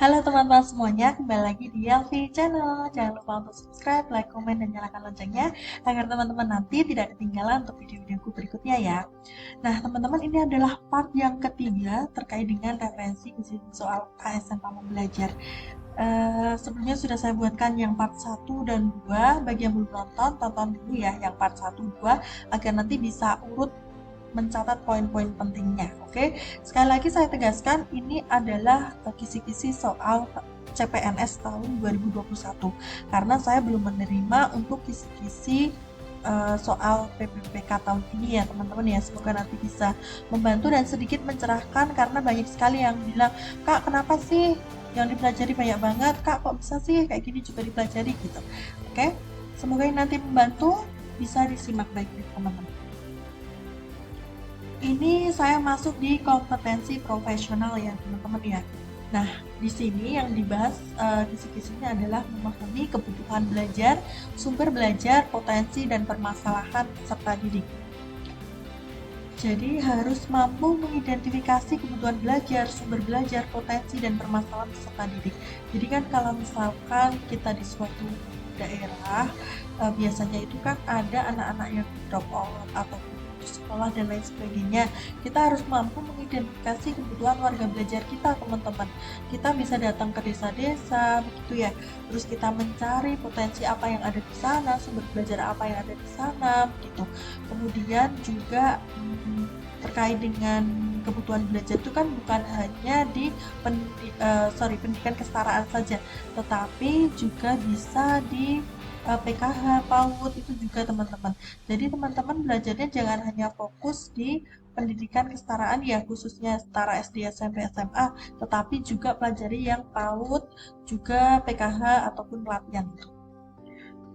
Halo teman-teman semuanya, kembali lagi di Yalvi Channel. Jangan lupa untuk subscribe, like, komen, dan nyalakan loncengnya agar teman-teman nanti tidak ketinggalan untuk video-videoku berikutnya ya. Nah teman-teman, ini adalah part yang ketiga terkait dengan referensi isi soal ASN Pama Belajar. Sebelumnya sudah saya buatkan yang part 1 dan 2. Bagi yang belum nonton, tonton dulu ya yang part 1 2 agar nanti bisa urut mencatat poin-poin pentingnya. Oke, sekali lagi saya tegaskan ini adalah kisi-kisi soal CPNS tahun 2021 karena saya belum menerima untuk kisi-kisi soal PPPK tahun ini ya teman-teman ya. Semoga nanti bisa membantu dan sedikit mencerahkan karena banyak sekali yang bilang, Kak kenapa sih yang dipelajari banyak banget, Kak kok bisa sih kayak gini juga dipelajari gitu. Oke, semoga ini nanti membantu, bisa disimak baik-baik teman-teman. Ini saya masuk di kompetensi profesional ya teman-teman ya. Nah, di sini yang dibahas kisi-kisinya adalah memahami kebutuhan belajar, sumber belajar, potensi, dan permasalahan peserta didik. Jadi harus mampu mengidentifikasi kebutuhan belajar, sumber belajar, potensi, dan permasalahan peserta didik. Jadi kan kalau misalkan kita di suatu daerah, biasanya itu kan ada anak-anak yang drop out atau sekolah dan lain sebagainya. Kita harus mampu mengidentifikasi kebutuhan warga belajar kita, teman-teman. Kita bisa datang ke desa-desa, begitu ya. Terus kita mencari potensi apa yang ada di sana, sumber belajar apa yang ada di sana, begitu. Kemudian juga terkait dengan kebutuhan belajar itu kan bukan hanya di pendidikan kesetaraan saja, tetapi juga bisa di PKH, PAUD itu juga teman-teman. Jadi teman-teman belajarnya jangan hanya fokus di pendidikan kesetaraan ya khususnya setara SD, SMP, SMA, tetapi juga pelajari yang PAUD, juga PKH ataupun pelatihan itu.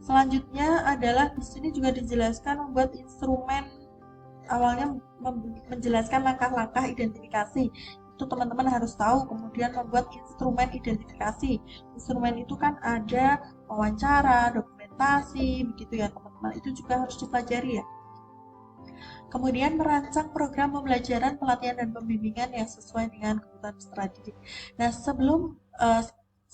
Selanjutnya adalah di sini juga dijelaskan membuat instrumen, awalnya menjelaskan langkah-langkah identifikasi. Itu teman-teman harus tahu, kemudian membuat instrumen identifikasi. Instrumen itu kan ada wawancara, dokumentasi, begitu ya teman-teman. Itu juga harus dipelajari ya. Kemudian merancang program pembelajaran, pelatihan, dan pembimbingan yang sesuai dengan kebutuhan peserta didik. Nah,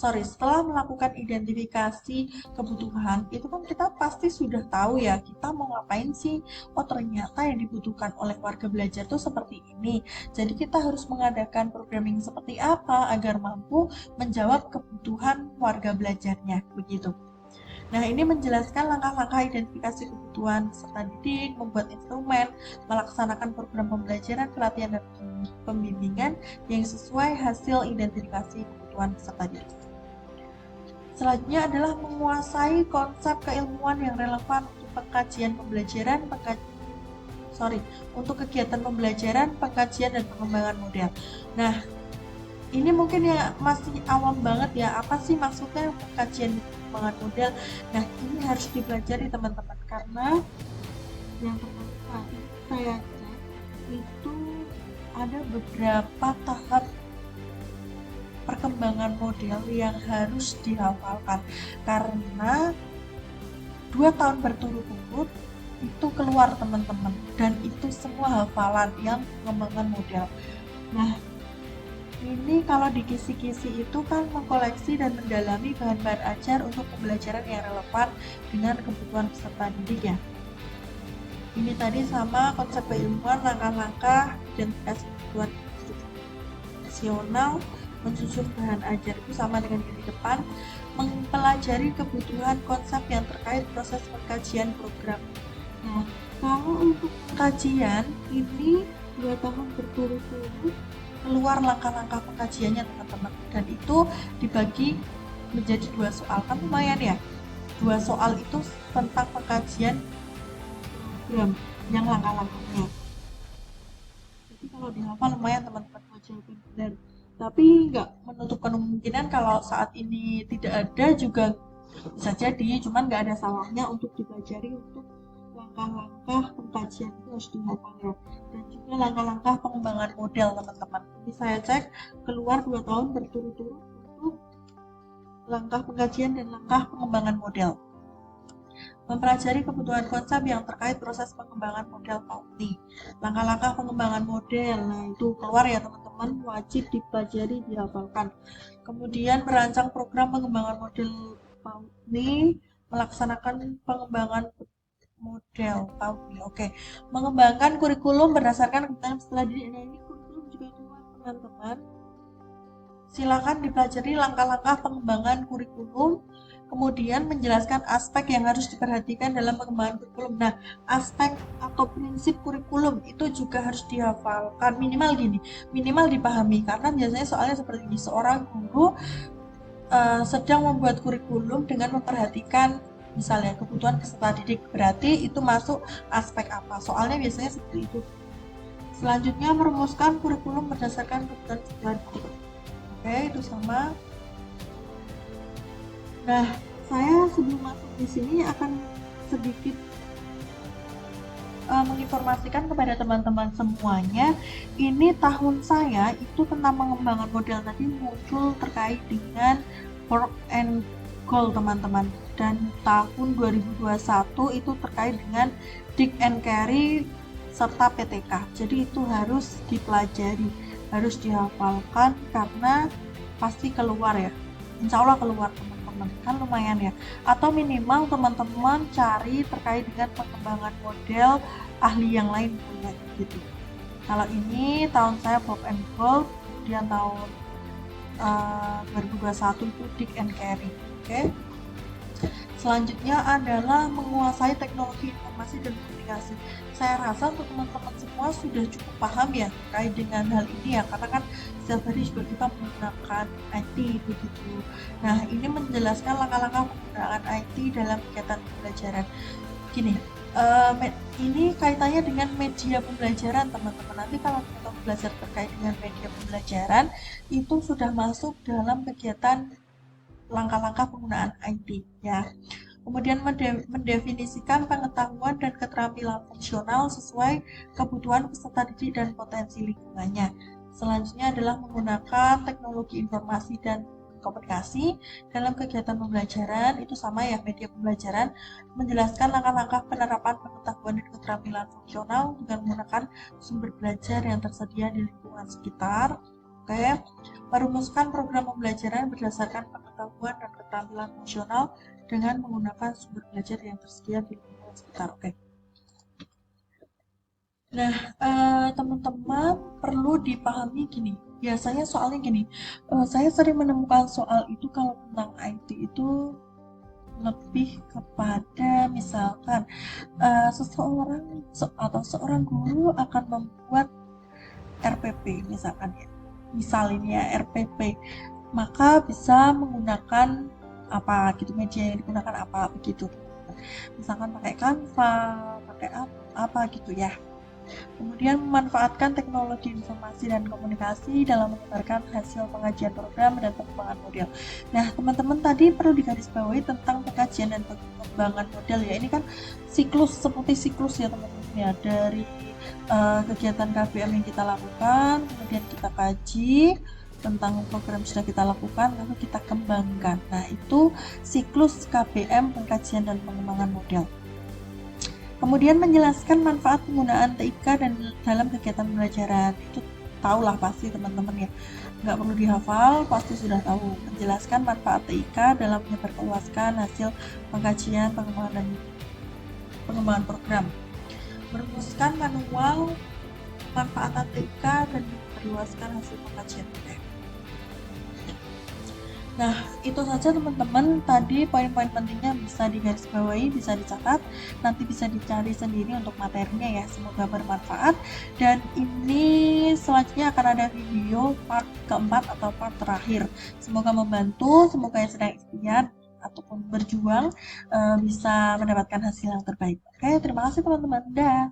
setelah melakukan identifikasi kebutuhan, itu kan kita pasti sudah tahu ya, kita mau ngapain sih? Oh, ternyata yang dibutuhkan oleh warga belajar tuh seperti ini. Jadi kita harus mengadakan programming seperti apa agar mampu menjawab kebutuhan warga belajarnya, begitu. Nah, ini menjelaskan langkah-langkah identifikasi kebutuhan peserta didik, membuat instrumen, melaksanakan program pembelajaran, pelatihan, dan pembimbingan yang sesuai hasil identifikasi kebutuhan peserta didik. Selanjutnya adalah menguasai konsep keilmuan yang relevan untuk pengkajian pembelajaran, untuk kegiatan pembelajaran, pengkajian, dan pengembangan model. Nah, ini mungkin ya masih awam banget ya, apa sih maksudnya pengkajian pengembangan model. Nah, ini harus dipelajari teman-teman karena yang pertama tadi saya cek itu ada beberapa tahap perkembangan model yang harus dihafalkan karena 2 tahun berturut-turut itu keluar teman-teman, dan itu semua hafalan yang pengembangan model. Nah, ini kalau di kisi-kisi itu kan mengkoleksi dan mendalami bahan-bahan ajar untuk pembelajaran yang relevan dengan kebutuhan peserta didik ya. Ini tadi sama konsep keilmuan, langkah-langkah, identifikasi kebutuhan institusional, mensusun bahan ajar itu sama dengan yang di depan, mempelajari kebutuhan konsep yang terkait proses pengkajian program. Nah, kalau untuk kajian ini 2 tahun berturut-turut keluar langkah-langkah pengkajiannya teman-teman, dan itu dibagi menjadi 2 soal, kan lumayan ya. 2 soal itu tentang pengkajian program yang langkah-langkahnya. Jadi kalau dihafal lumayan teman-teman jawaban benar. Tapi nggak menutup kemungkinan kalau saat ini tidak ada juga bisa jadi, cuman nggak ada salahnya untuk dipelajari untuk langkah-langkah pengkajian itu harus dihafal ya, dan juga langkah-langkah pengembangan model teman-teman. Ini saya cek keluar 2 tahun berturut-turut untuk langkah pengkajian dan langkah pengembangan model. Mempelajari kebutuhan konsep yang terkait proses pengembangan model PAUD. Langkah-langkah pengembangan model, nah itu keluar ya teman-teman. teman-teman wajib dipelajari, dihafalkan. Kemudian merancang program pengembangan model PAUD, melaksanakan pengembangan model PAUD. Oke. Mengembangkan kurikulum berdasarkan kebutuhan setelah didik. Nah, ini kurikulum juga cuma teman-teman. Silakan dipelajari langkah-langkah pengembangan kurikulum, kemudian menjelaskan aspek yang harus diperhatikan dalam pengembangan kurikulum. Nah, aspek atau prinsip kurikulum itu juga harus dihafalkan, minimal dipahami, karena biasanya soalnya seperti ini, seorang guru sedang membuat kurikulum dengan memperhatikan misalnya kebutuhan peserta didik, berarti itu masuk aspek apa, soalnya biasanya seperti itu. Selanjutnya, merumuskan kurikulum berdasarkan kebutuhan peserta didik. Oke, itu sama. Nah, saya sebelum masuk di sini akan sedikit menginformasikan kepada teman-teman semuanya. Ini tahun saya itu tentang pengembangan model tadi muncul terkait dengan work and goal teman-teman. Dan tahun 2021 itu terkait dengan Dick and Carry serta PTK. Jadi itu harus dipelajari, harus dihafalkan karena pasti keluar ya. Insya Allah keluar teman-teman, kan lumayan ya. Atau minimal teman-teman cari terkait dengan pengembangan model ahli yang lain punya gitu. Kalau ini tahun saya Bob and Gold, kemudian tahun 2021 itu Dick and Carry. Oke. Selanjutnya adalah menguasai teknologi informasi dan komunikasi. Saya rasa untuk teman-teman semua sudah cukup paham ya terkait dengan hal ini ya, karena kan setiap hari juga kita menggunakan IT begitu. Nah, ini menjelaskan langkah-langkah penggunaan IT dalam kegiatan pembelajaran. Gini, ini kaitannya dengan media pembelajaran teman-teman. Nanti kalau kita belajar terkait dengan media pembelajaran, itu sudah masuk dalam kegiatan langkah-langkah penggunaan IT ya. Kemudian mendefinisikan pengetahuan dan keterampilan fungsional sesuai kebutuhan peserta didik dan potensi lingkungannya. Selanjutnya adalah menggunakan teknologi informasi dan komunikasi dalam kegiatan pembelajaran. Itu sama ya, media pembelajaran, menjelaskan langkah-langkah penerapan pengetahuan dan keterampilan fungsional dengan menggunakan sumber belajar yang tersedia di lingkungan sekitar. Oke. Merumuskan program pembelajaran berdasarkan pengetahuan dan keterampilan fungsional dengan menggunakan sumber belajar yang tersedia di lingkungan sekitar. Oke. Nah, teman-teman perlu dipahami gini. Biasanya soalnya gini, saya sering menemukan soal itu kalau tentang IT itu lebih kepada misalkan seseorang atau seorang guru akan membuat RPP misalkan ya. Misal ini ya RPP, maka bisa menggunakan apa gitu, media yang digunakan apa begitu, misalkan pakai Canva, pakai apa gitu ya. Kemudian memanfaatkan teknologi informasi dan komunikasi dalam menyebarkan hasil pengajian program dan pengembangan model. Nah, teman-teman tadi perlu digarisbawahi tentang pengkajian dan pengembangan model ya. Ini kan siklus, seperti siklus ya teman-teman ya, dari kegiatan KBM yang kita lakukan, kemudian kita kaji tentang program sudah kita lakukan, lalu kita kembangkan. Nah, itu siklus KBM pengkajian dan pengembangan model. Kemudian menjelaskan manfaat penggunaan TIK dan dalam kegiatan pembelajaran. Itu tahulah pasti teman-teman ya, nggak perlu dihafal, pasti sudah tahu. Menjelaskan manfaat TIK dalam menyebarluaskan hasil pengkajian, pengembangan program. Merumuskan manual manfaat TIK dan menyebarluaskan hasil pengkajian. Nah, itu saja teman-teman, tadi poin-poin pentingnya bisa digarisbawahi, bisa dicatat, nanti bisa dicari sendiri untuk materinya ya, semoga bermanfaat. Dan ini selanjutnya akan ada video part keempat atau part terakhir, semoga membantu, semoga yang sedang ikhtiar ataupun berjuang bisa mendapatkan hasil yang terbaik. Oke, terima kasih teman-teman. Dah.